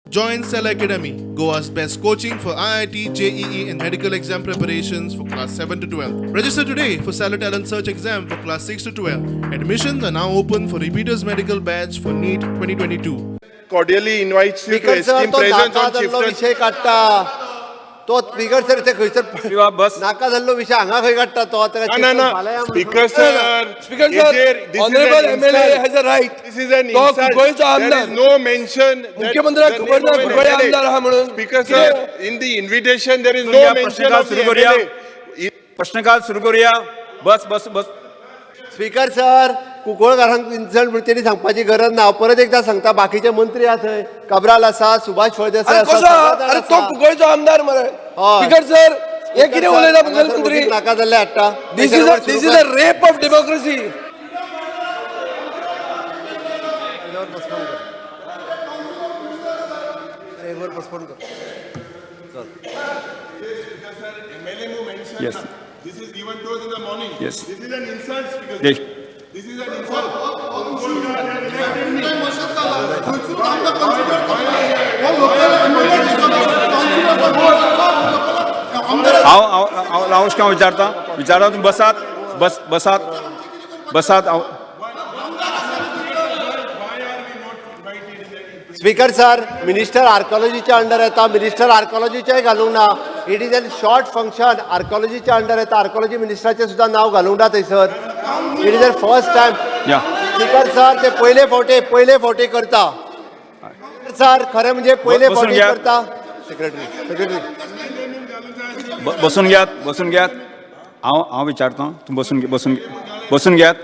Join Cell Academy, Goa's best coaching for IIT, JEE, and medical exam preparations for class 7 to 12. Register today for Cell Talent Search exam for class 6 to 12. Admissions are now open for repeaters medical batch for NEET 2022. Cordially invites you to esteemed presence on Chieftain. विषय काढता तो speaker sir ते खंयसर बस नाका जाल्लो विषय हांगा खंय काडटा तो आता No. Speaker sir. Speaker is sir, there- this is honorable an MLA insult. has a right. This is an तो insult. गोंयचो There आमदार. is no mention. that मुख्यमंत्र्याक the खबर name ना of an गोंय MLA. आमदार आहा म्हणून. Speaker sir, in the invitation there is no या mention प्रश्नकाल of the सुरू करूया. MLA. प्रश्नकाल सुरू करूया. बस बस बस स्पीकर सर कुंकळकारांक इन्सल्ट म्हणून तेणी सांगपाची गरज ना परत एकदा सांगता बाकीचे मंत्री आहा थंय काब्राल आसा सुभाष फळदेसाय अरे आसा, कसो सगळे जाण अरे तो आसा. गोंयचो आमदार मरे हय. स्पीकर सर हे कितें स्पीकर उलयता सर, मुखेलमंत्री नाका जाल्ले हाडटा this is a rape of democracy. Yes. This is given to us in the morning. Yes. This is an insult, Speaker. Yes. This is an insult. हांव रावश्का विचारता तुम्ही बसात स्पीकर सर मिनिस्टर आर्कोलॉजीच्या अंडर येता मिनिस्टर आर्कोलॉजीचेय घालूंक ना it is an short function आर्कोलॉजीच्या अंडर येता आर्कोलॉजी मिनिस्टराचें सुद्धा नाव घालूंक ना थंयसर it is a first time या स्पीकर सर ते पहिले फावटी करता सर खरें म्हणजे पहिले बसून फावटी घ्या. करता सेक्रेटरी बसून घ्यात हांव विचारता तुम्ही बसून घ्यात